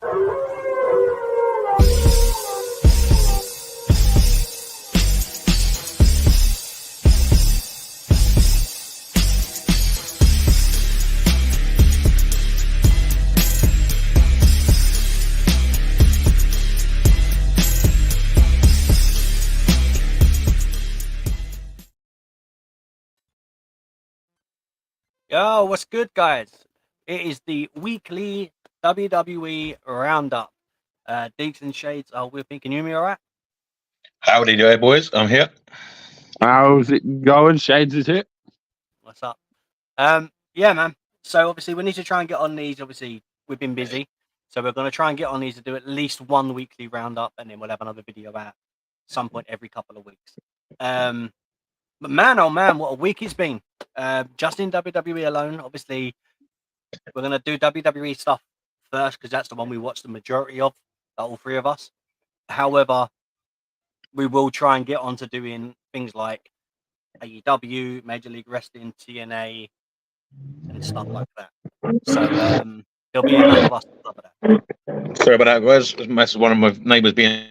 Yo, what's good, guys? It is the weekly WWE Roundup. Deeks and Shades, we're thinking, you hear me all right? Howdy there, boys. I'm here. How's it going? Shades is here. What's up? Yeah, man. So obviously we need to try and get on these. Obviously we've been busy, so we're going to try and get on these to do at least one weekly roundup, and then we'll have another video out some point every couple of weeks. But man, oh man, what a week it's been. Just in WWE alone, obviously we're going to do WWE stuff first because that's the one we watch the majority of, all three of us. However, we will try and get on to doing things like AEW, Major League Wrestling, TNA, and stuff like that. So there'll be enough of us to cover that. Sorry about that, guys. That's one of my neighbours being.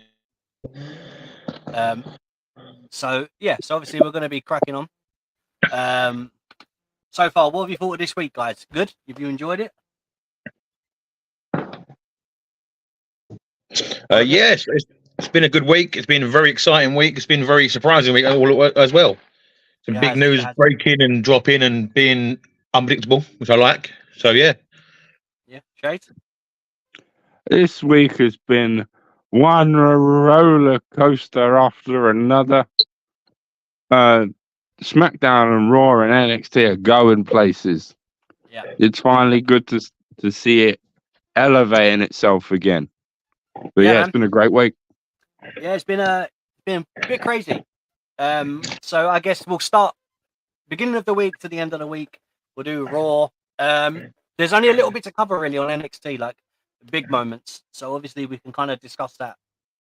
So obviously we're going to be cracking on. So far, what have you thought of this week, guys? Good? Have you enjoyed it? Yes, it's been a good week. It's been a very exciting week. It's been a very surprising week as well. Some big news breaking and dropping and being unpredictable, which I like. So yeah. Yeah, Shades? This week has been one roller coaster after another. SmackDown and Raw and NXT are going places. Yeah, it's finally good to see it elevating itself again. But yeah, it's been a great week. Yeah, it's been a bit crazy. So I guess we'll start beginning of the week to the end of the week. We'll do Raw. There's only a little bit to cover really on NXT, like big moments. So obviously we can kind of discuss that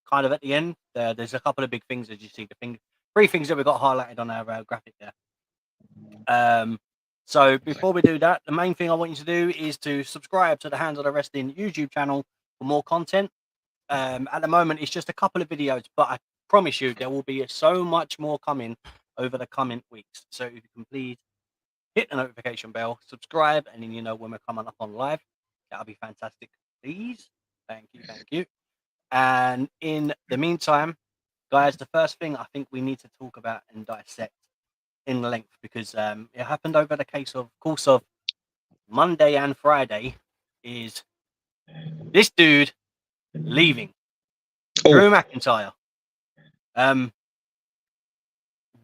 kind of at the end. There's a couple of big things as you see three things that we got highlighted on our graphic there. So before we do that, the main thing I want you to do is to subscribe to the Hands of the Wrestling YouTube channel for more content. At the moment, it's just a couple of videos, but I promise you there will be so much more coming over the coming weeks. So if you can please hit the notification bell, subscribe, and then you know when we're coming up on live. That'll be fantastic, please. Thank you. And in the meantime, guys, the first thing I think we need to talk about and dissect in length, because it happened over the course of Monday and Friday, is this dude leaving. Drew McIntyre.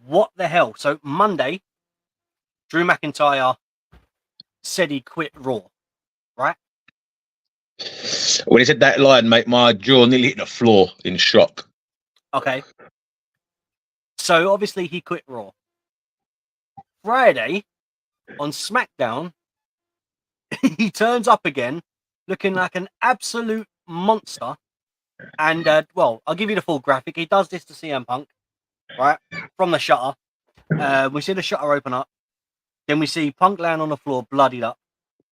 What the hell? So Monday, Drew McIntyre said he quit Raw, right? When he said that line, mate, my jaw nearly hit the floor in shock. Okay. So obviously he quit Raw. Friday on SmackDown, he turns up again looking like an absolute monster. And well, I'll give you the full graphic. He does this to CM Punk, right? From the shutter. We see the shutter open up. Then we see Punk land on the floor, bloodied up,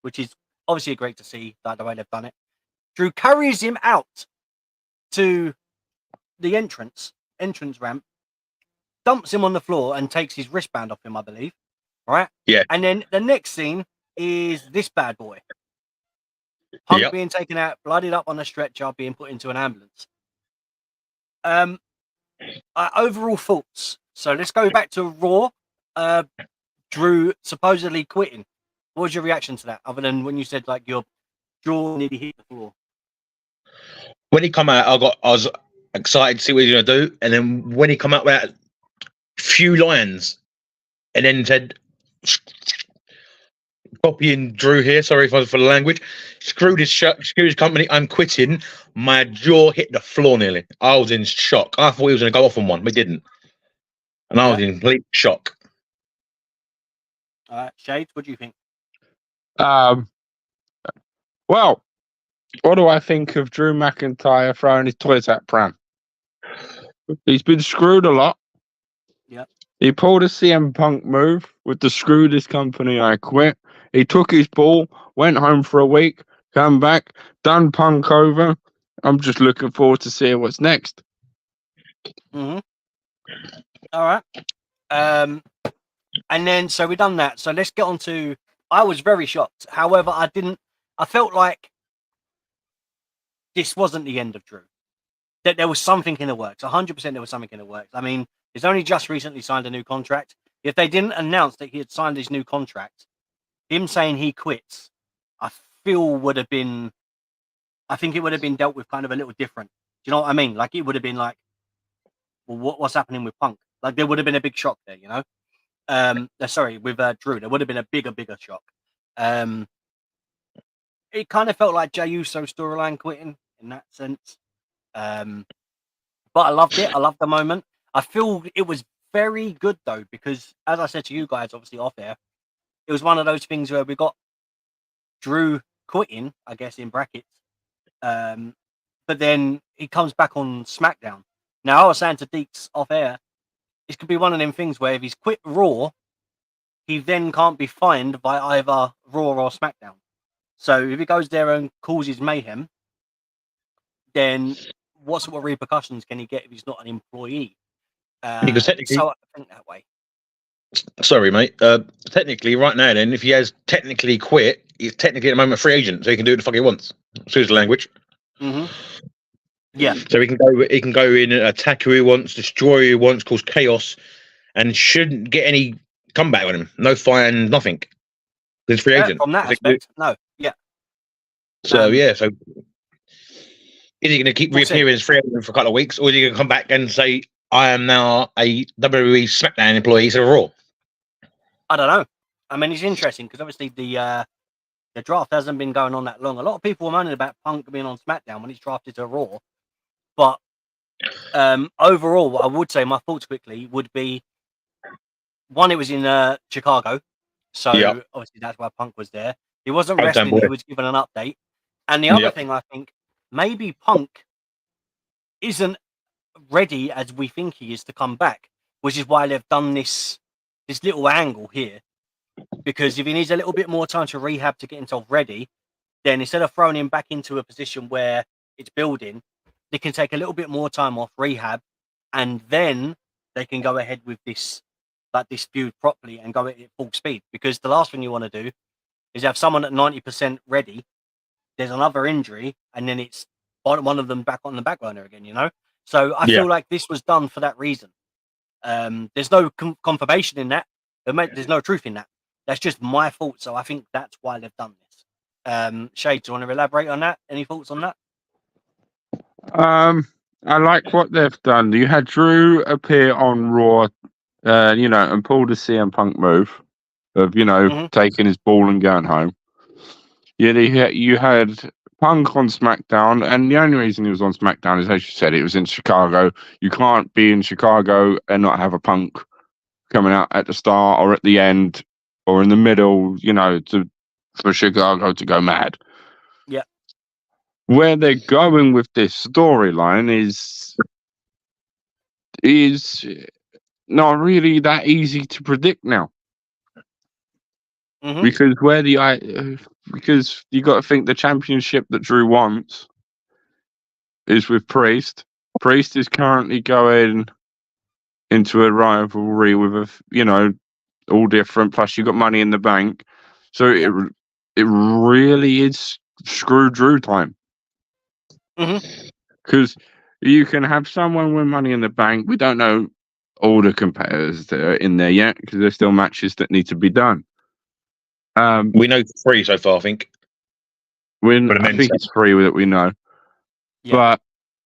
which is obviously great to see, like the way they've done it. Drew carries him out to the entrance ramp, dumps him on the floor and takes his wristband off him, I believe. Right? Yeah. And then the next scene is this bad boy. Punk being taken out, bloodied up on a stretcher, being put into an ambulance. Overall thoughts. So let's go back to Raw. Drew supposedly quitting. What was your reaction to that, other than when you said like your jaw nearly hit the floor? When he come out, I was excited to see what he's going to do, and then when he come out with that few lines, and then said, copying Drew here, sorry for the language, screw his company, I'm quitting, my jaw hit the floor nearly. I was in shock. I thought he was going to go off on one, but he didn't. And I was in complete shock. All right, Shades, what do you think? Well, what do I think of Drew McIntyre throwing his toys at Pram? He's been screwed a lot. Yeah. He pulled a CM Punk move with the screw this company, I quit. He took his ball, went home for a week, come back, done Punk over. I'm just looking forward to seeing what's next. All right. And then so we've done that. So let's get on to. I was very shocked. However, I felt like this wasn't the end of Drew. That there was something in the works. 100% there was something in the works. I mean, he's only just recently signed a new contract. If they didn't announce that he had signed his new contract, him saying he quits, I would have been. I think it would have been dealt with kind of a little different. Do you know what I mean? Like it would have been like, well, what's happening with Punk? Like there would have been a big shock there, you know. Sorry, with Drew, there would have been a bigger shock. It kind of felt like Jey Uso storyline quitting in that sense. But I loved it. I loved the moment. I feel it was very good though, because as I said to you guys, obviously off air, it was one of those things where we got Drew quitting, I guess in brackets. But then he comes back on SmackDown. Now I was saying to Deeks off air, this could be one of them things where if he's quit Raw, he then can't be fined by either Raw or SmackDown. So if he goes there and causes mayhem, then what sort of repercussions can he get if he's not an employee? Because technically, so I think that way. Sorry, mate. Technically, right now, then, if he has technically quit, he's technically at the moment a free agent, so he can do what the fuck he wants. Excuse the language. Yeah. So he can go in and attack who he wants, destroy who he wants, cause chaos, and shouldn't get any comeback on him. No fine, nothing. He's free agent. From that aspect, no. Yeah. So so is he going to keep reappearing as free agent for a couple of weeks, or is he going to come back and say, "I am now a WWE SmackDown employee instead of Raw"? I don't know. I mean, it's interesting because obviously the draft hasn't been going on that long. A lot of people were moaning about Punk being on SmackDown when he's drafted to Raw, but overall, what I would say, my thoughts quickly would be, one, it was in Chicago, so obviously that's why Punk was there. He wasn't wrestling; he was given an update. And the other thing, I think maybe Punk isn't ready as we think he is to come back, which is why they've done this little angle here. Because if he needs a little bit more time to rehab to get himself ready, then instead of throwing him back into a position where it's building, they can take a little bit more time off rehab, and then they can go ahead with this feud properly and go at it full speed. Because the last thing you want to do is have someone at 90% ready, there's another injury, and then it's one of them back on the back burner again, you know? So I feel like this was done for that reason. There's no confirmation in that. There's no truth in that. That's just my thoughts. So I think that's why they've done this. Shade, do you want to elaborate on that? Any thoughts on that? I like what they've done. You had Drew appear on Raw, and pull the CM Punk move of, taking his ball and going home. You had Punk on SmackDown, and the only reason he was on SmackDown is, as you said, it was in Chicago. You can't be in Chicago and not have a Punk coming out at the start or at the end or in the middle, for Chicago to go mad. Yeah. Where they're going with this storyline is not really that easy to predict now. Because because you got to think the championship that Drew wants is with Priest. Priest is currently going into a rivalry with all different. Plus, you got Money in the Bank, so it really is screw Drew time. Because you can have someone with Money in the Bank. We don't know all the competitors that are in there yet because there's still matches that need to be done. We know 3 so far, I think. I think it's 3 that we know. Yeah.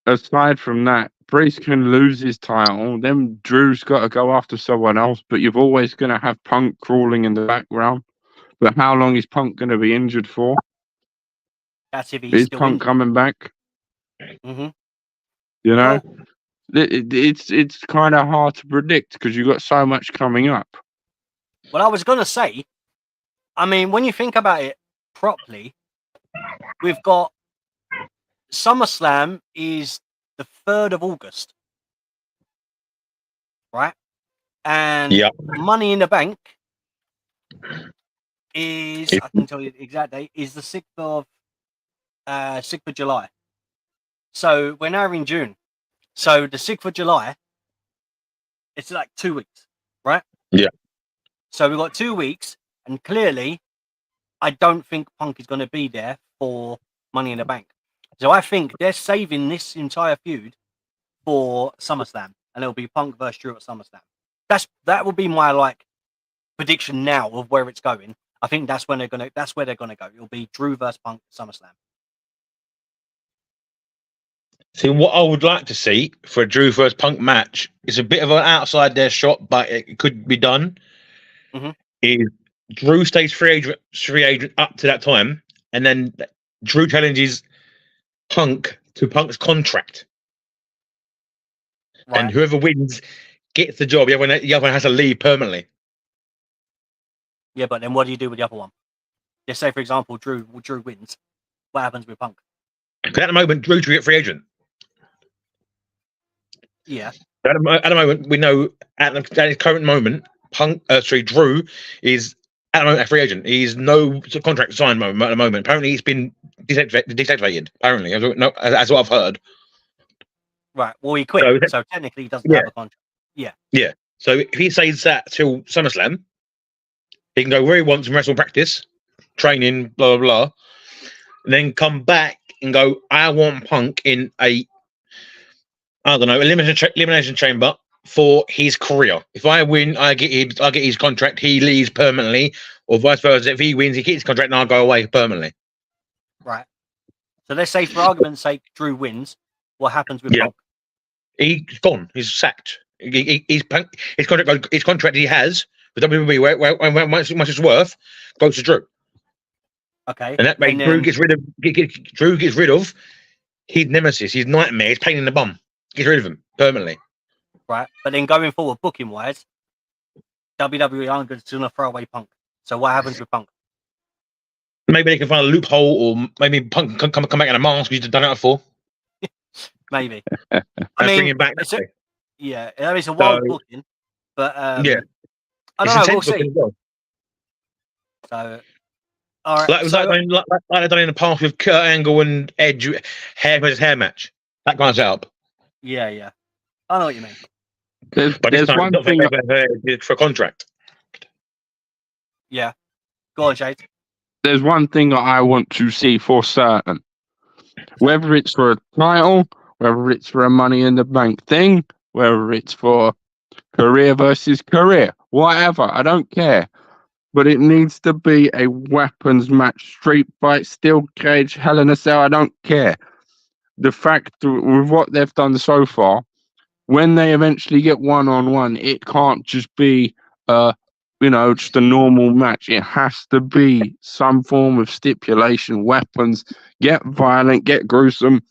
But aside from that, Priest can lose his title. Then Drew's got to go after someone else. But you're always going to have Punk crawling in the background. But how long is Punk going to be injured for? That's if he's still Punk injured. coming back? It's kind of hard to predict because you've got so much coming up. Well, I was going to say, I mean, when you think about it properly, we've got SummerSlam is the 3rd of August, right? And Money in the Bank is, I can tell you the exact date, is the 6th of 6th of July. So we're now in June. So the 6th of July, it's like 2 weeks, right? Yeah. So we've got 2 weeks, and clearly, I don't think Punk is going to be there for Money in the Bank. So I think they're saving this entire feud for SummerSlam, and it'll be Punk versus Drew at SummerSlam. That will be my prediction now of where it's going. I think that's where they're gonna go. It'll be Drew versus Punk at SummerSlam. See, what I would like to see for a Drew versus Punk match is a bit of an outside their shot, but it could be done. Mhm. Is Drew stays free agent up to that time, and then Drew challenges Punk to Punk's contract, Right. and whoever wins gets the job. The other one has to leave permanently. Yeah, but then what do you do with the other one? Just say, for example, Drew wins. What happens with Punk? Because at the moment, Drew's a free agent. Yeah. At the moment, we know at his current moment, Drew is at the moment a free agent. He's no contract signed at the moment. Apparently, he's been deactivated. Apparently, as what I've heard. Right. Well, he quit, so technically he doesn't have a contract. Yeah. Yeah. So if he stays that till SummerSlam, he can go where he wants and wrestle practice, training, blah blah blah, and then come back and go, I want Punk in a, I don't know, elimination chamber for his career. If I win, I get his contract. He leaves permanently, or vice versa. If he wins, he gets his contract, and I go away permanently. Right. So let's say, for argument's sake, Drew wins. What happens with Punk? He's gone. He's sacked. His contract he has with WWE, where much it's worth, goes to Drew. Okay. And that way, Drew gets rid of his nemesis, his nightmare, his pain in the bum. Gets rid of him permanently. Right. But then going forward, booking wise, WWE aren't going to throw away Punk. So what happens with Punk? Maybe they can find a loophole, or maybe Punk can come back in a mask he's done it before. Maybe. I mean, bring him back. It's a wild booking, but I don't know. We'll see. Well. So, all right. Like they've done in the past with Kurt Angle and Edge, hair versus hair match. That kind of setup. Yeah. I know what you mean. There's one thing for a contract. Yeah. Go on, Shade. There's one thing that I want to see for certain. Whether it's for a title, whether it's for a Money in the Bank thing, whether it's for career versus career, whatever, I don't care. But it needs to be a weapons match, street fight, steel cage, Hell in a Cell, I don't care. The fact with what they've done so far, when they eventually get one-on-one, it can't just be just a normal match. It has to be some form of stipulation, weapons, get violent, get gruesome.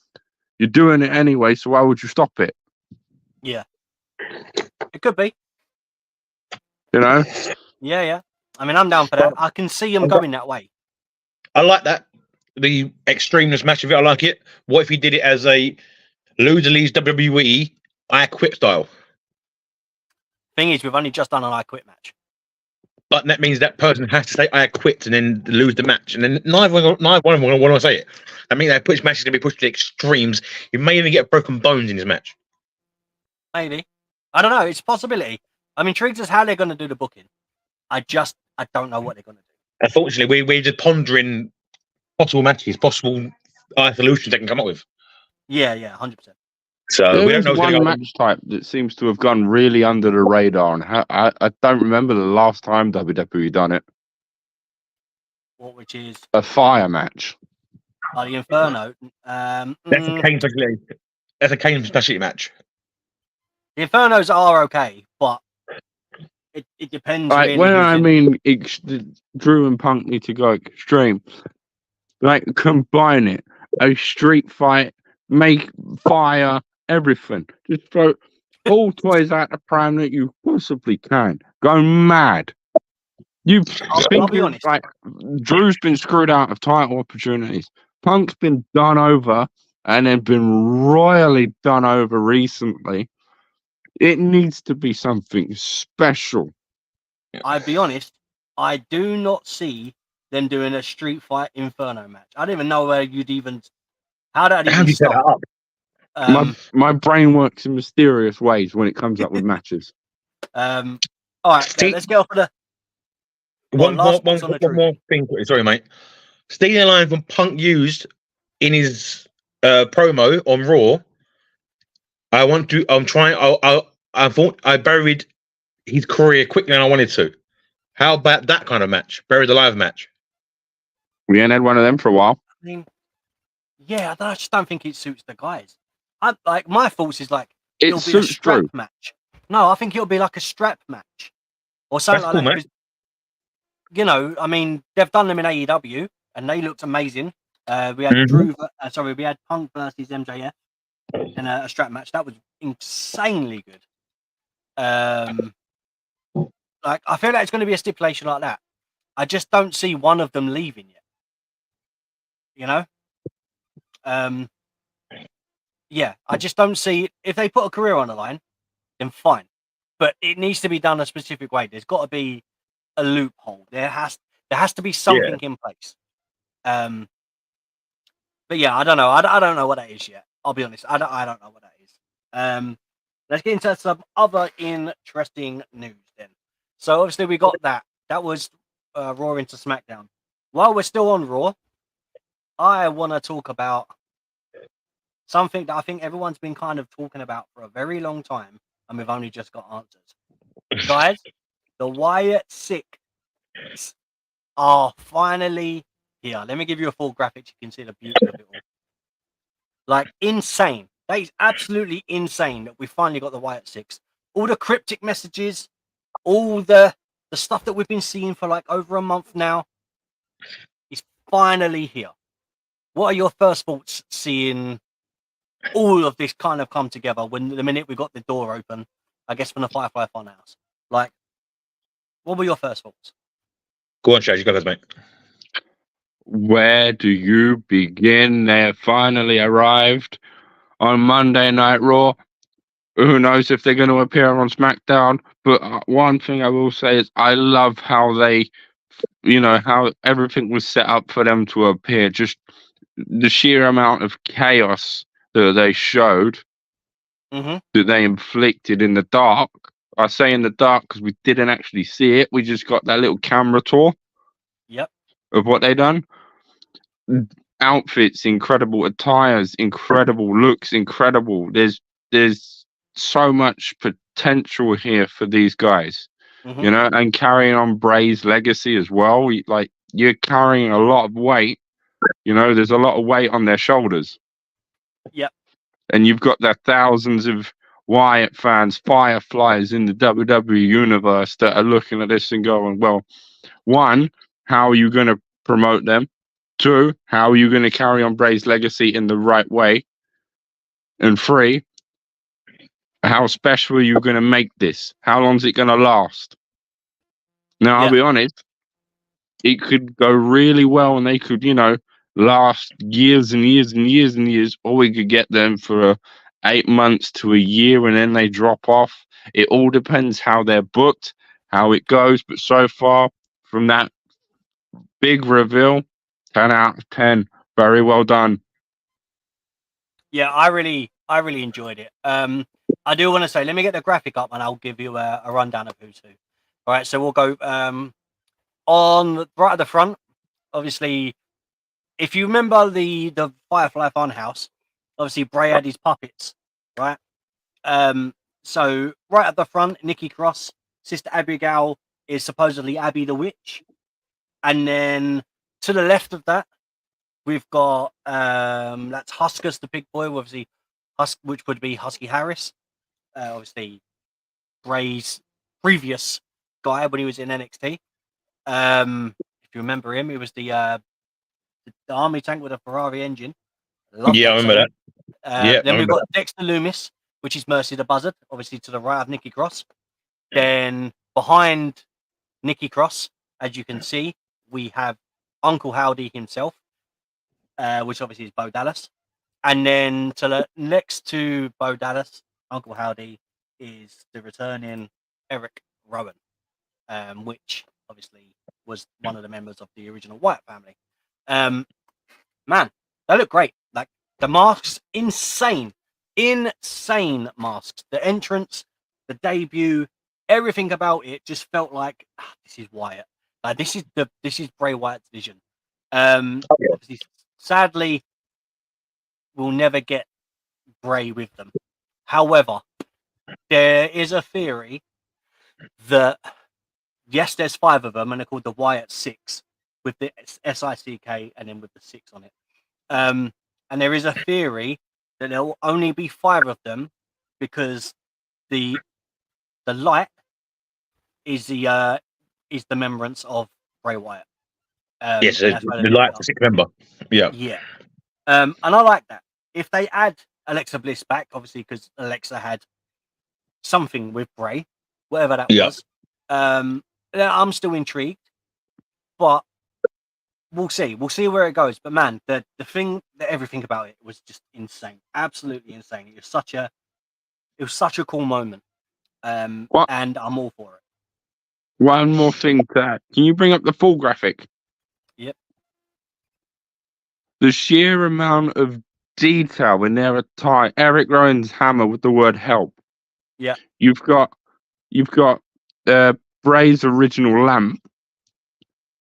You're doing it anyway, so why would you stop it? Yeah. It could be. You know? Yeah. I mean, I'm down for that. I can see him going that way. I like that. The extremeness match of it, I like it. What if he did it as a loser leaves WWE, I quit style? Thing is, we've only just done an I quit match. But that means that person has to say I quit and then lose the match, and then neither one of them want to say it. I mean, that match is going to be pushed to the extremes. You may even get broken bones in this match. Maybe. I don't know. It's a possibility. I'm intrigued as how they're going to do the booking. I don't know what they're going to do. Unfortunately, we're just pondering possible matches, possible solutions they can come up with. Yeah, 100%. So we don't know one match type that seems to have gone really under the radar, and I don't remember the last time WWE done it. Which is a fire match. The Inferno. That's a Kane specialty. That's a Kane specialty match. The Infernos are okay, but it depends. Like, really when I mean Drew and Punk need to go extreme, like combine it, a street fight, make fire, everything. Just throw all toys out the pram that you possibly can. Go mad. I'll be honest. Like, Drew's been screwed out of title opportunities. Punk's been done over and then been royally done over recently. It needs to be something special. I'll be honest. I do not see them doing a street fight Inferno match. I don't even know where you'd even how that How even do you set start. that up? My brain works in mysterious ways when it comes up with matches. All right, let's get off of the One last thoughts on the Drew more thing. Sorry, mate. Stealing a line from Punk used in his promo on Raw. I thought I buried his career quicker than I wanted to. How about that kind of match? Buried alive match. We ain't had one of them for a while. I mean, yeah, I just don't think it suits the guys. I like my thoughts is like It it'll be a suits strap Drew. match. No, I think it'll be like a strap match or something That's like cool, that. 'Cause, you know, I mean, they've done them in AEW and they looked amazing. We had we had Punk versus MJF in a strap match. That was insanely good. Like I feel like it's going to be a stipulation like that. I just don't see one of them leaving yet. You know? Yeah, I just don't see if they put a career on the line, then fine. But it needs to be done a specific way. There's got to be a loophole. There has to be something in place. But yeah, I don't know. I don't know what that is yet. I'll be honest. I don't know what that is. Let's get into some other interesting news then. So obviously we got that. That was Raw into SmackDown. While we're still on Raw, I want to talk about something that I think everyone's been kind of talking about for a very long time, and we've only just got answers. Guys, the Wyatt Six are finally here. Let me give you a full graphic so you can see the beauty of it all. Like, insane. That is absolutely insane that we finally got the Wyatt Six. All the cryptic messages, all the stuff that we've been seeing for like over a month now is finally here. What are your first thoughts seeing all of this kind of come together when the minute we got the door open, I guess, from the Firefly Funhouse? Like, what were your first thoughts? Go on, Shaz, you go first, mate. Where do you begin? They have finally arrived on Monday Night Raw. Who knows if they're going to appear on SmackDown? But one thing I will say is I love how they, how everything was set up for them to appear. Just the sheer amount of chaos that they showed, that they inflicted in the dark. I say in the dark because we didn't actually see it. We just got that little camera tour. Yep. Of what they done. Outfits, incredible attires, incredible looks, incredible. There's so much potential here for these guys, and carrying on Bray's legacy as well. Like, you're carrying a lot of weight. There's a lot of weight on their shoulders. Yep. And you've got the thousands of Wyatt fans, Fireflies in the WWE universe that are looking at this and going, well, one, how are you going to promote them? Two, how are you going to carry on Bray's legacy in the right way? And three, how special are you going to make this? How long is it going to last? Now, I'll be honest, it could go really well and they could, last years and years and years and years, or we could get them for 8 months to a year and then they drop off. It all depends how they're booked, how it goes. But so far, from that big reveal, 10 out of 10. Very well done. Yeah, I really enjoyed it. I do want to say, let me get the graphic up and I'll give you a rundown of who's who. All right, so we'll go on right at the front. Obviously, if you remember the Firefly Funhouse, obviously Bray had his puppets, right? So right at the front, Nikki Cross, Sister Abigail is supposedly Abby the Witch, and then to the left of that, we've got that's Huskus the big boy, obviously which would be Husky Harris, obviously Bray's previous guy when he was in NXT. If you remember him, he was the army tank with a Ferrari engine. I remember that. Then we've got Dexter Loomis, which is Mercy the Buzzard, obviously to the right of Nikki Cross. Then behind Nikki Cross, as you can see, we have Uncle Howdy himself, which obviously is Bo Dallas. And then to the next to Bo Dallas, Uncle Howdy, is the returning Eric Rowan, which obviously was one of the members of the original Wyatt family. Man, they look great. Like the masks, insane masks. The entrance, the debut, everything about it just felt like this is Wyatt. Like this is Bray Wyatt's vision. Obviously, sadly, we'll never get Bray with them. However, there is a theory that yes, there's 5 of them, and they're called the Wyatt Six, with the SICK and then with the 6 on it. And there is a theory that there will only be 5 of them because the light is the remembrance of Bray Wyatt. Yes, the light for 6 member. Yeah. Yeah. And I like that. If they add Alexa Bliss back, obviously, because Alexa had something with Bray, whatever that was, I'm still intrigued. But we'll see. We'll see where it goes. But man, the thing, everything about it was just insane. Absolutely insane. It was such a cool moment. And I'm all for it. One more thing to add. Can you bring up the full graphic? Yep. The sheer amount of detail in their attire. Eric Rowan's hammer with the word help. Yeah. You've got Bray's original lamp,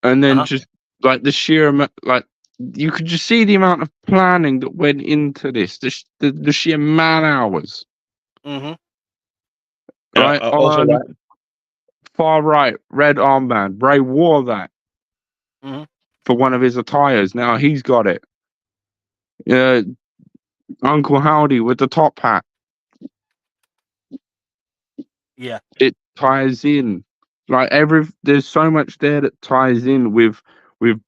and then just like the sheer amount, like you could just see the amount of planning that went into this. The sheer man hours. Mm-hmm. Right. Also, far right, red armband. Bray wore that for one of his attires. Now he's got it. Uncle Howdy with the top hat. Yeah. It ties in. Like there's so much there that ties in with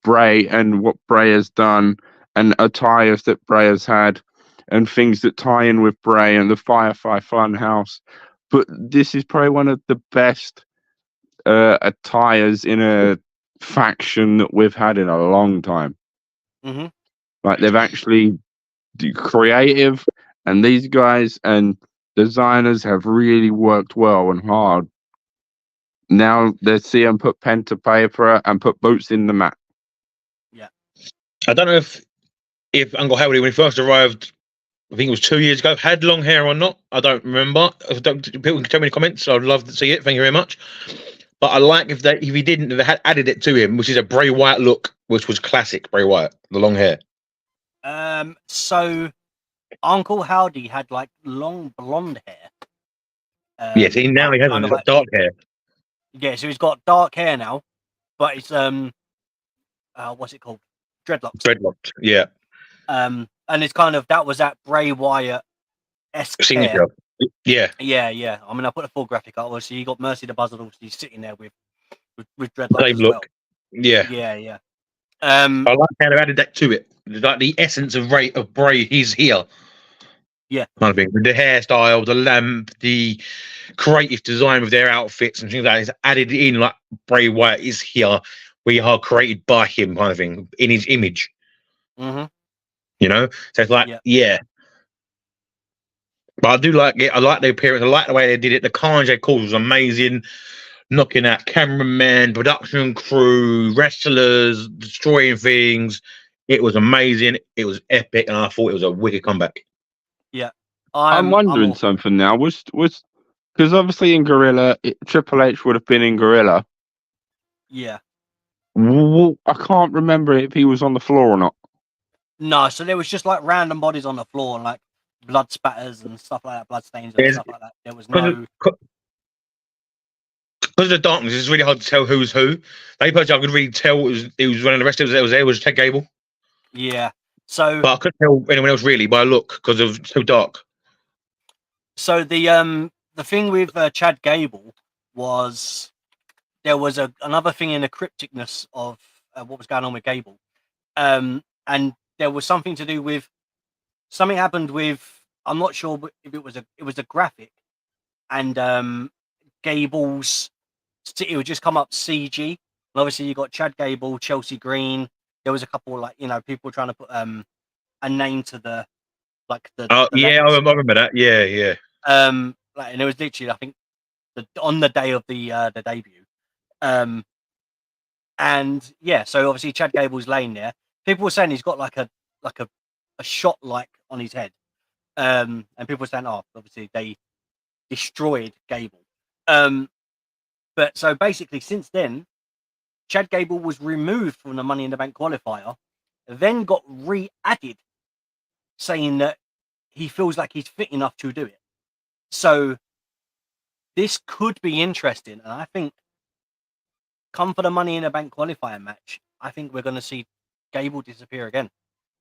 Bray and what Bray has done and attires that Bray has had and things that tie in with Bray and the Firefly Funhouse. But this is probably one of the best attires in a faction that we've had in a long time. Mm-hmm. Like they've actually creative, and these guys and designers have really worked well and hard. Now they see them put pen to paper and put boots in the mat. Yeah. I don't know if Uncle Howdy, when he first arrived, I think it was 2 years ago, had long hair or not. I don't remember. People can tell me in the comments. I'd love to see it. Thank you very much. But I like if he didn't, if they had added it to him, which is a Bray Wyatt look, which was classic Bray Wyatt, the long hair. So Uncle Howdy had like long blonde hair. Yes, he hasn't. He's got dark hair. Yeah, so he's got dark hair now, but it's what's it called? Dreadlocks. Dreadlocks, yeah. And it's kind of that was that Bray Wyatt-esque signature. Hair. Yeah. I mean, I put a full graphic up. Obviously, you got Mercy the Buzzard. Obviously, sitting there with dreadlocks. Same look. Well. Yeah. I like how they added that to it. Like the essence of Bray, he's here. Yeah. Kind of thing. With the hairstyle, the lamp, the creative design of their outfits and things like that is added in. Like Bray Wyatt is here. We are created by him, kind of thing, in his image. Mm-hmm. You know, so it's like, yeah. But I do like it. I like the appearance. I like the way they did it. The carnage they caused was amazing. Knocking out cameramen, production crew, wrestlers, destroying things. It was amazing. It was epic, and I thought it was a wicked comeback. Yeah, I'm wondering something now. Was because obviously in Gorilla, Triple H would have been in Gorilla. Yeah. I can't remember if he was on the floor or not. No, so there was just like random bodies on the floor and like blood spatters and stuff like that, blood stains and stuff like that. There was no. Because of the darkness, it's really hard to tell who's who. The only person I could really tell it was one of the rest of it was Chad Gable. Yeah. So. But I couldn't tell anyone else really by a look because it was so dark. So the thing with Chad Gable was there was another thing in the crypticness of what was going on with Gable, and there was something to do with something happened with I'm not sure if it was a graphic, and Gable's it would just come up CG, and obviously you got Chad Gable, Chelsea Green. There was a couple like people trying to put a name to the I remember that. Yeah. And it was literally I think on the day of the debut, and And yeah, so obviously Chad Gable's laying there. People were saying he's got like a shot like on his head. And people were saying, oh, obviously they destroyed Gable. But so basically since then, Chad Gable was removed from the Money in the Bank qualifier, then got re-added, saying that he feels like he's fit enough to do it. So this could be interesting, and I think come for the Money in the Bank qualifier match, I think we're going to see Gable disappear again.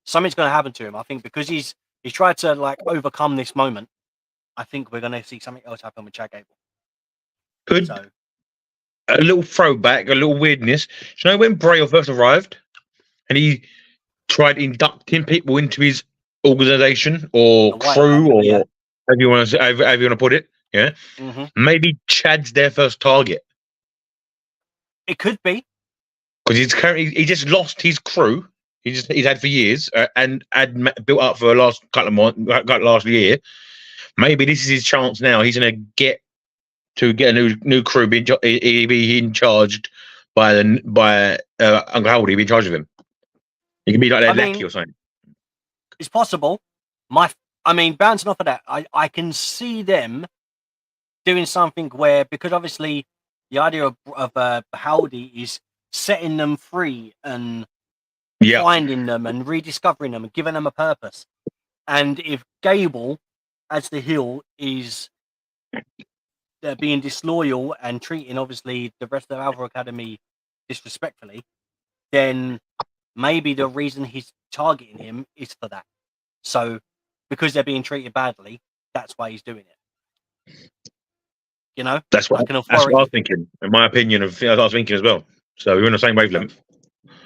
Something's going to happen to him. I think because he's tried to like overcome this moment. I think we're going to see something else happen with Chad Gable. Good. So, a little throwback, a little weirdness. Do you know when Bray first arrived and he tried inducting people into his organization or crew or however you want to put it? Yeah. Mm-hmm. Maybe Chad's their first target. It could be. Because he just lost his crew. He's had for years and had built up for the last couple of months, last year. Maybe this is his chance now. He's going to get a new crew, be in charged by Uncle Howdy, be in charge of him. He can be like their lackey or something. It's possible. Bouncing off of that, I can see them doing something where, because obviously the idea of Howdy is setting them free and finding them and rediscovering them and giving them a purpose. And if Gable, as the heel, is being disloyal and treating obviously the rest of Alpha Academy disrespectfully, then maybe the reason he's targeting him is for that. So because they're being treated badly, that's why he's doing it. You know, that's what I was thinking. In my opinion, I was thinking as well. So we're on the same wavelength.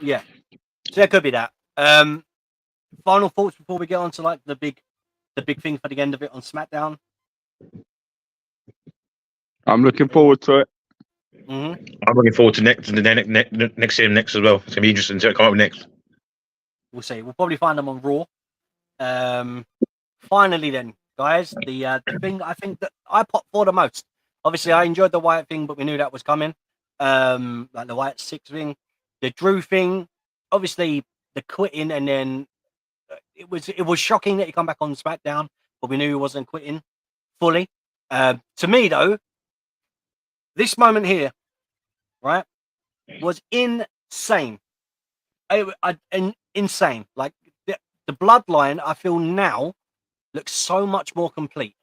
Yeah, so there could be that. Final thoughts before we get on to like the big thing for the end of it on SmackDown. I'm looking forward to it. Mm-hmm. I'm looking forward to next year next as well. It's gonna be interesting to come up next. We'll see. We'll probably find them on Raw. Finally, then, guys, the thing I think that I popped for the most. Obviously, I enjoyed the Wyatt thing, but we knew that was coming. Like the Wyatt 6 thing, the Drew thing, obviously the quitting, and then it was shocking that he come back on SmackDown, but we knew he wasn't quitting fully. To me, though, this moment here, right, was insane. Insane. Like the Bloodline, I feel now looks so much more complete.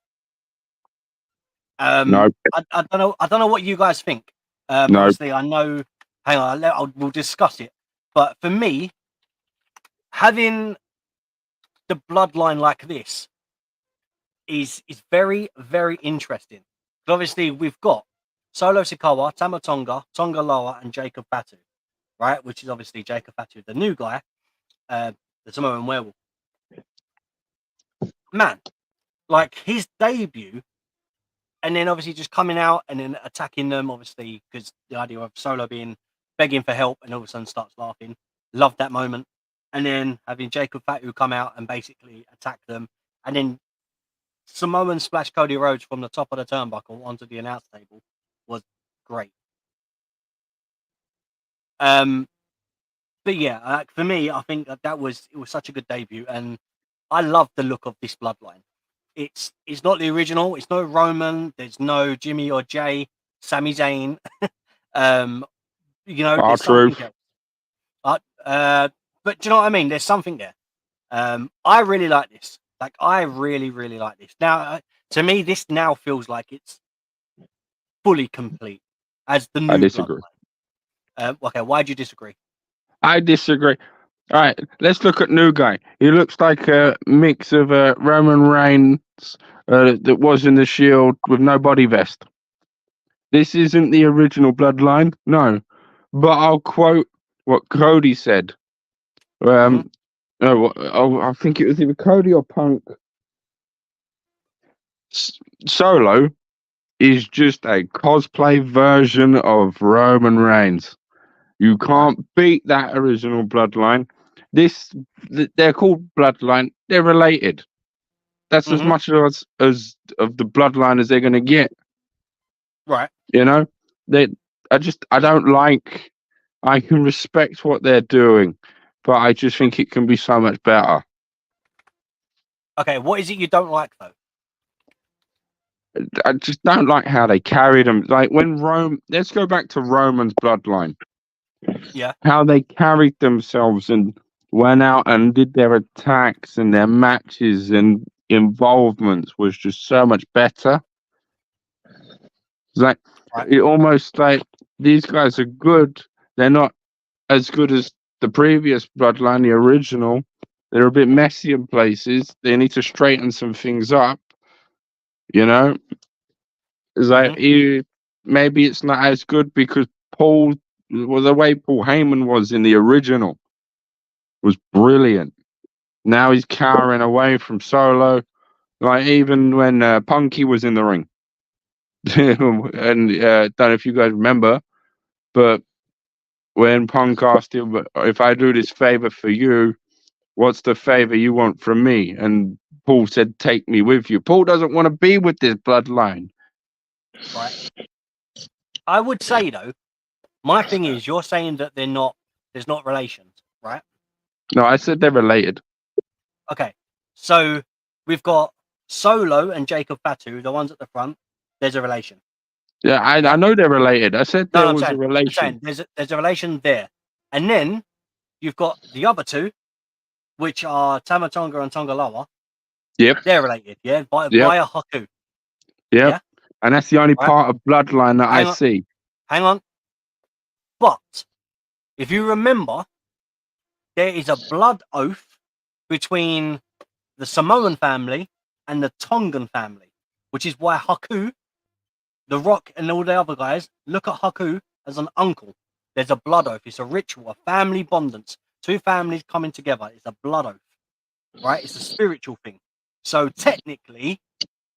No. I don't know what you guys think. No. Obviously, I know. Hang on, we'll discuss it. But for me, having the Bloodline like this is very, very interesting. But obviously, we've got Solo Sikoa, Tama Tonga, Tonga Loa, and Jacob Fatu, right? Which is obviously Jacob Fatu, the new guy, the Samoan werewolf. Man, like his debut, and then obviously just coming out and then attacking them, obviously, because the idea of Solo begging for help and all of a sudden starts laughing. Loved that moment. And then having Jacob Fatu come out and basically attack them. And then Samoan splash Cody Rhodes from the top of the turnbuckle onto the announce table was great. But yeah, for me, I think it was such a good debut, and I love the look of this Bloodline. It's not the original. It's no Roman. There's no Jimmy or Jay, Sami Zayn. There's something else. But do you know what I mean? There's something there. I really like this. Like, I really, really like this. Now, to me, this now feels like it's fully complete as the new. I disagree. Okay, why do you disagree? I disagree. All right, let's look at new guy. He looks like a mix of Roman Reigns that was in the Shield with no body vest. This isn't the original Bloodline, no. But I'll quote what Cody said. I think it was either Cody or Punk. Solo is just a cosplay version of Roman Reigns. You can't beat that original Bloodline. They're called Bloodline. They're related. That's as much as of the Bloodline as they're going to get. Right. You know, I don't like I can respect what they're doing, but I just think it can be so much better. Okay, what is it you don't like though? I just don't like how they carried them. Like when let's go back to Roman's bloodline. Yeah. How they carried themselves and went out and did their attacks and their matches and involvements was just so much better. It's like Right. it almost like these guys are good. They're not as good as the previous bloodline, the original. They're a bit messy in places. They need to straighten some things up. You know, it's like maybe it's not as good because the way Paul Heyman was in the original was brilliant. Now he's cowering away from Solo. Like even when Punky was in the ring, and don't know if you guys remember, but when Punk asked him, "If I do this favor for you, what's the favor you want from me?" and Paul said, "Take me with you." Paul doesn't want to be with this bloodline. Right. I would say though, my thing is, you're saying that there's not relations, right? No, I said they're related. Okay, so we've got Solo and Jacob Fatu, the ones at the front. There's a relation. Yeah, I know they're related. I said there was a relation. There's a relation there, and then you've got the other two, which are Tama Tonga and Tongalawa. Yep. They're related, yeah, via Haku. Yep. Yeah? And that's the only part of bloodline that I see. Hang on. But if you remember, there is a blood oath between the Samoan family and the Tongan family, which is why Haku, The Rock, and all the other guys look at Haku as an uncle. There's a blood oath. It's a ritual, a family bondance. Two families coming together. It's a blood oath, right? It's a spiritual thing. So technically,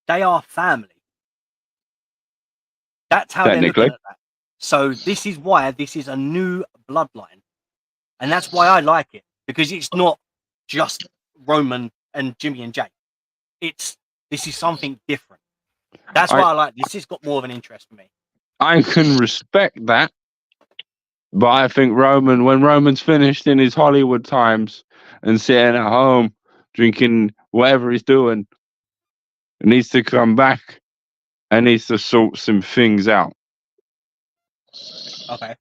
they are family. That's how they're looking at that. So this is why this is a new bloodline. And that's why I like it. Because it's not just Roman and Jimmy and Jay. This is something different. That's why I like this. It's got more of an interest for me. I can respect that. But I think when Roman's finished in his Hollywood times and sitting at home drinking whatever he's doing, he needs to come back and needs to sort some things out. Okay.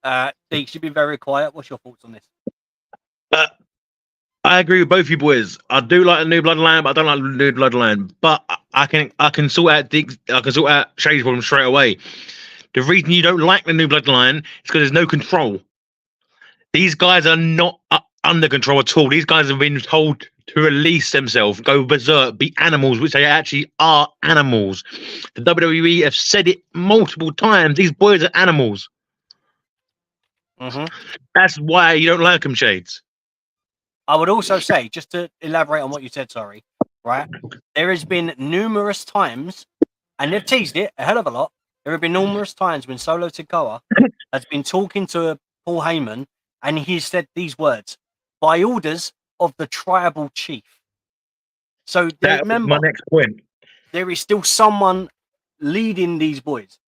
Deeks, you've been very quiet. What's your thoughts on this? I agree with both you boys. I do like the new bloodline, but I don't like the new bloodline. But I can sort out Shay's problem straight away. The reason you don't like the new bloodline is because there's no control. These guys are not under control at all. These guys have been told to release themselves, go berserk, be animals, which they actually are animals. The WWE have said it multiple times. These boys are animals. That's why you don't like them, Shades. I would also say, just to elaborate on what you said, right? There has been numerous times, and they've teased it a hell of a lot. There have been numerous times when Solo Sikoa has been talking to Paul Heyman, and he said these words, by orders of the tribal chief. So remember, my next point. There is still someone leading these boys.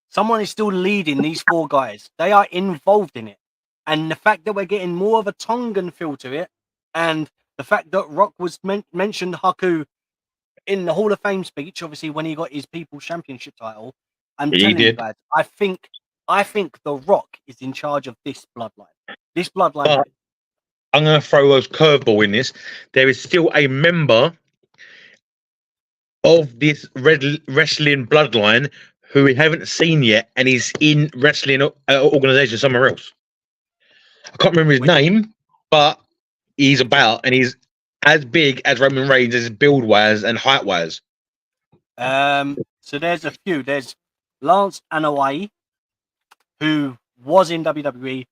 Someone is still leading these four guys. They are involved in it. And the fact that we're getting more of a Tongan feel to it, and the fact that Rock was mentioned Haku in the Hall of Fame speech, obviously when he got his People's Championship title, I'm telling you guys, I think The Rock is in charge of this bloodline. This bloodline. I'm going to throw a curveball in this. There is still a member of this wrestling bloodline who we haven't seen yet, and he's in wrestling organization somewhere else. I can't remember his name, but he's and he's as big as Roman Reigns as build-wise and height-wise. So there's a few. There's Lance Anoa'i, who was in WWE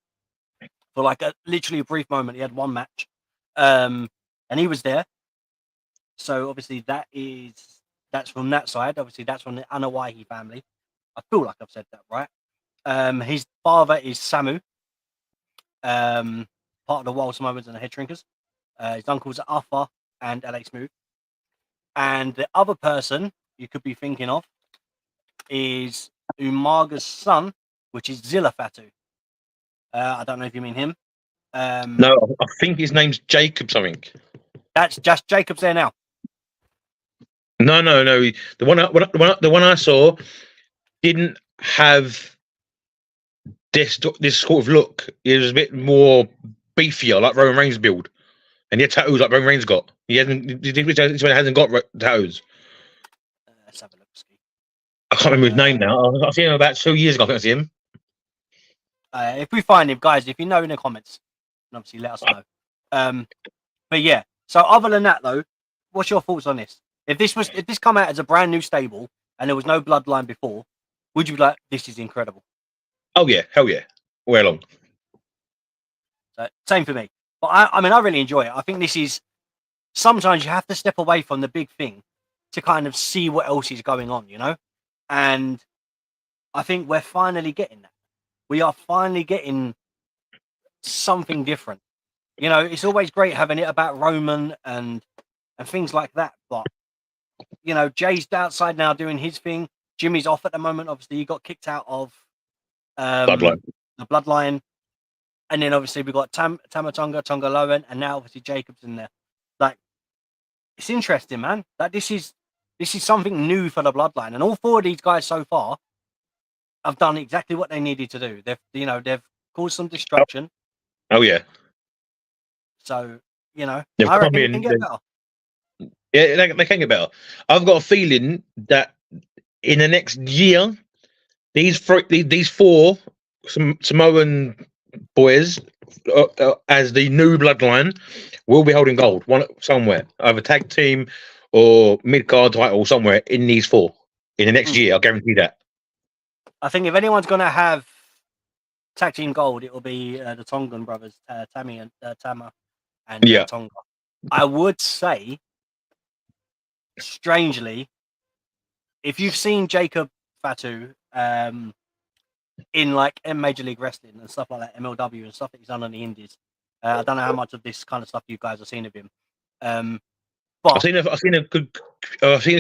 for like literally a brief moment. He had one match, and he was there. So obviously that's from that side. Obviously that's from the Anoa'i family. I feel like I've said that right. His father is Samu, part of the Wild Samoans and the Head Shrinkers. His uncles are Alpha and LA Smooth. And the other person you could be thinking of is Umaga's son, which is Zilla Fatu. I don't know if you mean him. No, I think his name's Jacob something. That's just Jacob's there now. No. The one I saw didn't have this sort of look. It was a bit more beefier, like Roman Reigns' build, and he had tattoos like Roman Reigns got. He hasn't. He hasn't got tattoos. Let's have a look. Ski. I can't remember his name now. I've seen him about 2 years ago. I think I see him. If we find him, guys, if you know in the comments, obviously let us know. But yeah. So other than that, though, what's your thoughts on this? If this come out as a brand new stable and there was no Bloodline before, would you be like, this is incredible? Oh yeah, hell yeah, well on. So, same for me. But I mean, I really enjoy it. I think this is sometimes you have to step away from the big thing to kind of see what else is going on, you know. And I think we're finally getting that. We are finally getting something different. You know, it's always great having it about Roman and things like that. But, you know, Jay's outside now doing his thing. Jimmy's off at the moment. Obviously, he got kicked out of the Bloodline. And then obviously we got Tamatonga, Tonga Lowen, and now obviously Jacob's in there. Like, it's interesting, man. Like this is something new for the Bloodline. And all four of these guys so far have done exactly what they needed to do. They've caused some destruction. Oh yeah. So, you know, They've I reckon come it in, can get better. Yeah, they can get better. I've got a feeling that in the next year, these four Samoan boys, as the new Bloodline, will be holding gold one somewhere, either tag team or mid card title somewhere in these four in the next year. I guarantee that. I think if anyone's going to have tag team gold, it will be the Tongan brothers, Tammy and Tama and Tonga. I would say, strangely, if you've seen Jacob Fatu in like Major League Wrestling and stuff like that, MLW and stuff that he's done on the Indies, I don't know how much of this kind of stuff you guys have seen of him. But I've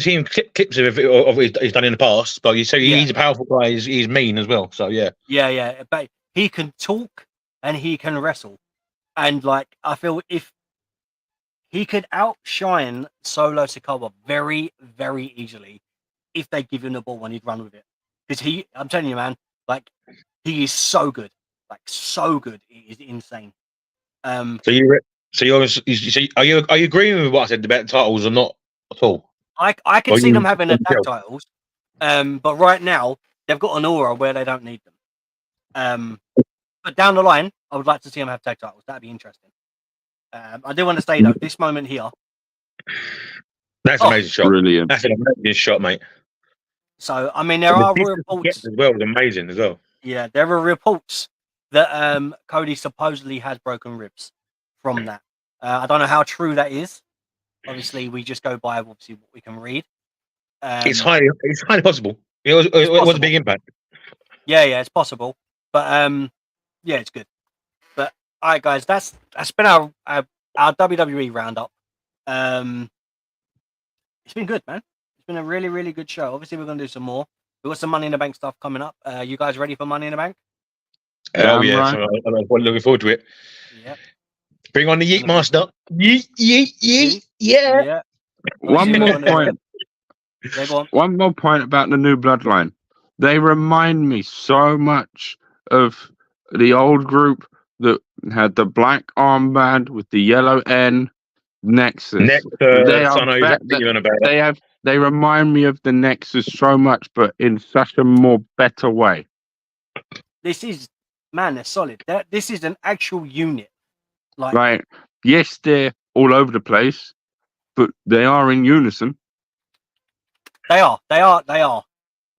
seen clips of what he's done in the past. But he's a powerful guy. He's mean as well. So yeah. But he can talk and he can wrestle, and like I feel if he could outshine Solo Sikoa very, very easily if they give him the ball when he'd run with it. Because I'm telling you, man, like he is so good, like so good. It is insane. Are you agreeing with what I said about the titles or not at all? I can see them having the tag titles, but right now they've got an aura where they don't need them. But down the line, I would like to see them have tag titles. That'd be interesting. I do want to say though, this moment here. That's an amazing shot. Brilliant. That's an amazing shot, mate. So I mean, there are reports as well. It's amazing as well. Yeah, there are reports that Cody supposedly has broken ribs from that. I don't know how true that is. Obviously, we just go by obviously what we can read. It's highly possible. It was a big impact. Yeah, it's possible. But yeah, it's good. But all right, guys, that's been our WWE roundup. It's been good, man. It's been a really, really good show. Obviously, we're gonna do some more. We've got some Money in the Bank stuff coming up. You guys ready for Money in the Bank? Oh yeah, right. I'm looking forward to it. Yeah. Bring on the Yeet Master. Yeet. Yeah. One more point. Yeah, go on. One more point about the new Bloodline. They remind me so much of the old group that had the black armband with the yellow N, Nexus. They remind me of the Nexus so much, but in such a more better way. This is, man, they're solid. This is an actual unit. Like, yes, they're all over the place, but they are in unison. They are.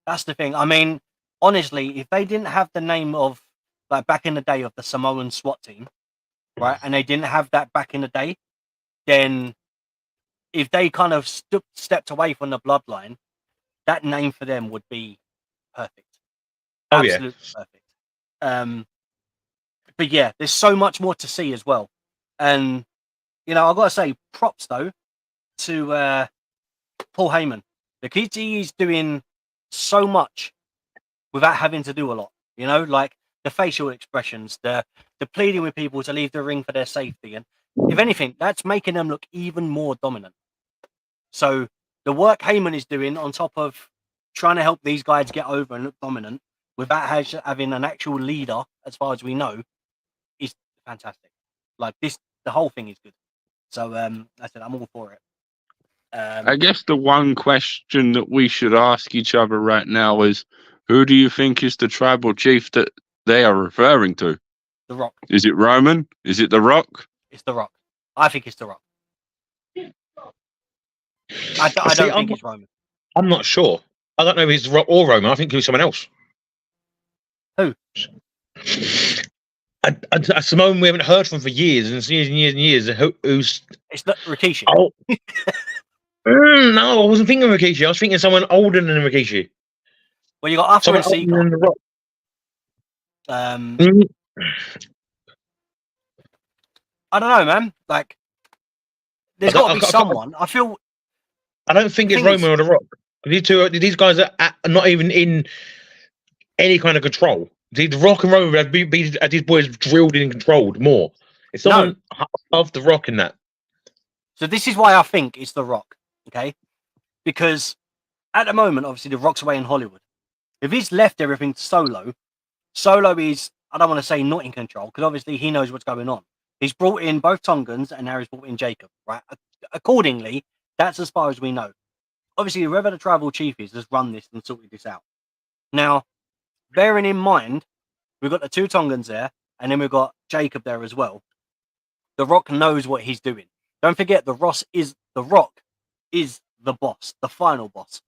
That's the thing. I mean, honestly, if they didn't have the name of, like back in the day, of the Samoan SWAT team, right, and they didn't have that back in the day, then if they kind of stepped away from the Bloodline, that name for them would be perfect. Absolutely perfect. But yeah, there's so much more to see as well. And, you know, I've got to say props, though, to Paul Heyman. Because he's doing so much without having to do a lot. You know, like the facial expressions, the pleading with people to leave the ring for their safety, and if anything, that's making them look even more dominant. So the work Heyman is doing on top of trying to help these guys get over and look dominant without having an actual leader, as far as we know, is fantastic. Like this, the whole thing is good. So I said I'm all for it. I guess the one question that we should ask each other right now is, who do you think is the tribal chief that they are referring to? The Rock. Is it Roman? Is it The Rock? It's The Rock. I think it's The Rock. I don't think it's Roman. I'm not sure. I don't know if it's Rock or Roman. I think it was someone else. Who? A Samoan we haven't heard from for years and years and years and years. Who's? It's not Rikishi. Oh. No, I wasn't thinking of Rikishi. I was thinking someone older than Rikishi. Well, you got Arthur and Seeker. The Rock. I don't know, man. Like, there's got to be someone. I don't think it's Roman or The Rock. These guys are not even in any kind of control. The Rock and Roman have these boys drilled in and controlled more. It's someone above The Rock in that. So this is why I think it's The Rock, okay? Because at the moment, obviously, The Rock's away in Hollywood. If he's left everything to Solo is, I don't want to say not in control, because obviously he knows what's going on. He's brought in both Tongans, and now he's brought in Jacob, right? Accordingly, that's as far as we know. Obviously, whoever the tribal chief is has run this and sorted this out. Now, bearing in mind, we've got the two Tongans there, and then we've got Jacob there as well. The Rock knows what he's doing. Don't forget, The Rock is the boss, the final boss.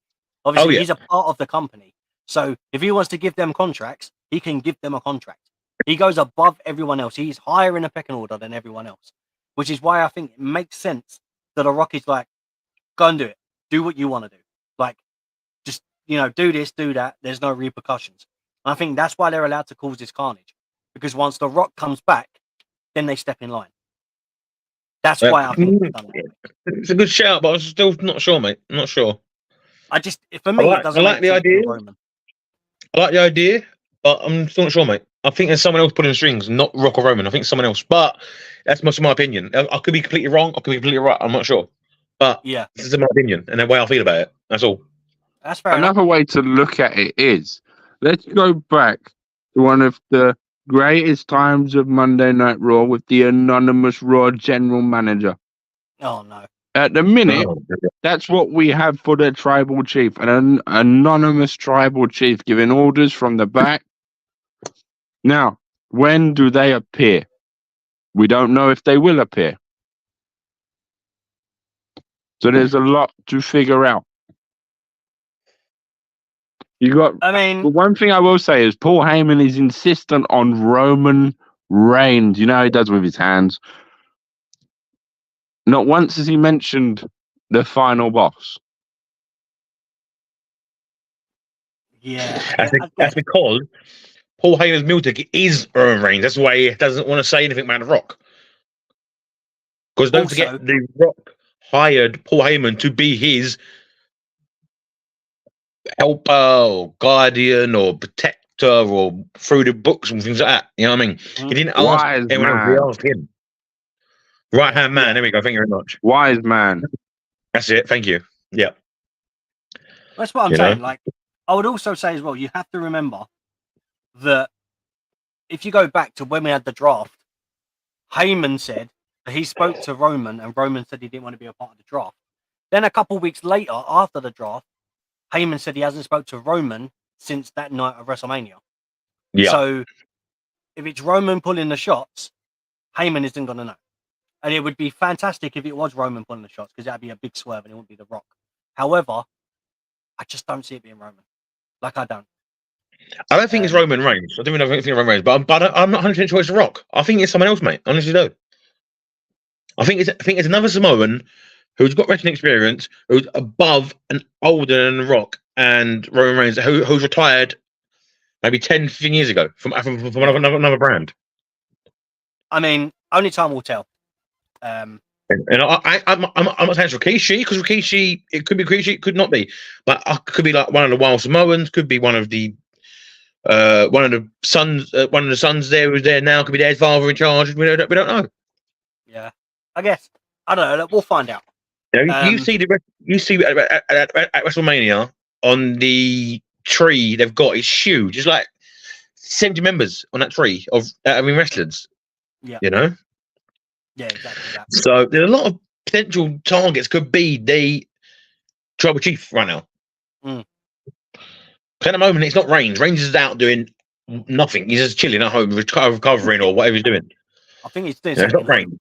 Obviously, he's a part of the company. So if he wants to give them contracts, he can give them a contract. He goes above everyone else. He's higher in a pecking order than everyone else, which is why I think it makes sense that a Rock is like, go and do it. Do what you want to do. Like, just, do this, do that. There's no repercussions. And I think that's why they're allowed to cause this carnage. Because once The Rock comes back, then they step in line. That's why I think they've done it. It's a good shout, but I'm still not sure, mate. I'm not sure. For me, it doesn't like the idea. I like the idea, but I'm still not sure, mate. I think there's someone else pulling the strings, not Rock or Roman. I think it's someone else, but that's most of my opinion. I could be completely wrong. I could be completely right. I'm not sure, but this is my opinion and the way I feel about it. That's all. That's fair. Another way to look at it is, let's go back to one of the greatest times of Monday Night Raw with the anonymous Raw general manager. Oh no! At the minute, that's what we have for the tribal chief, an anonymous tribal chief giving orders from the back. Now, when do they appear? We don't know if they will appear. So there's a lot to figure out. The one thing I will say is Paul Heyman is insistent on Roman Reigns. You know how he does with his hands. Not once has he mentioned the final boss. Yeah. That's because Paul Heyman's music is Roman Reigns. That's why he doesn't want to say anything about The Rock. Because don't forget, The Rock hired Paul Heyman to be his helper or guardian or protector or through the books and things like that. You know what I mean? He didn't ask anyone else, he asked him. Right hand man, there we go. Thank you very much. Wise man. That's it. Thank you. Yeah. That's what I'm saying. Like, I would also say as well, you have to remember that if you go back to when we had the draft, Heyman said that he spoke to Roman and Roman said he didn't want to be a part of the draft. Then a couple weeks later, after the draft, Heyman said he hasn't spoke to Roman since that night of WrestleMania. Yeah. So if it's Roman pulling the shots, Heyman isn't going to know. And it would be fantastic if it was Roman pulling the shots, because that'd be a big swerve and it wouldn't be The Rock. However, I just don't see it being Roman. Like, I don't. I don't think it's Roman Reigns. I don't even think it's Roman Reigns, but I'm not 100% sure it's The Rock. I think it's someone else, mate. Honestly, do. I think it's another Samoan who's got wrestling experience, who's above and older than The Rock and Roman Reigns, who's retired maybe 10, 15 years ago from another brand. I mean, only time will tell. And I'm not saying it's Rikishi, because Rikishi, it could be Rikishi, it could not be, but it could be like one of the Wild Samoans, could be one of the One of the sons there who's there now could be their father in charge. We don't know. Yeah, I guess I don't know. We'll find out. You see at WrestleMania on the tree they've got is huge. It's like 70 members on that tree of wrestlers. Yeah. You know. Yeah, exactly that. So there's a lot of potential targets. Could be the Tribal Chief right now. Mm. At the moment, it's not Reigns. Reigns is out doing nothing. He's just chilling at home, recovering or whatever he's doing. I think he's doing It's something. not Reigns.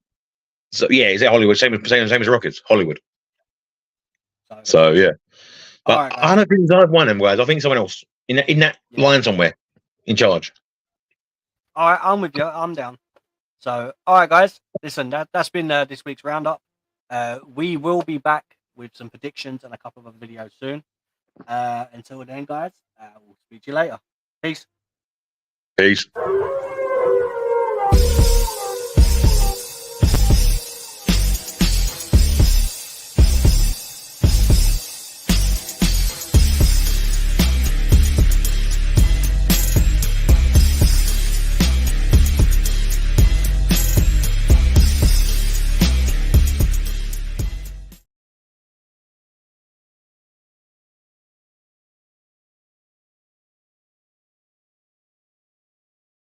So yeah, he's at Hollywood, same as Rockets, Hollywood. So yeah, but right, I don't think he's either one of them guys. I think someone else in that line somewhere in charge. All right, I'm with you. I'm down. So, all right, guys, listen, that's been this week's roundup. We will be back with some predictions and a couple of other videos soon. Until then, guys, we'll speak to you later. Peace. Peace.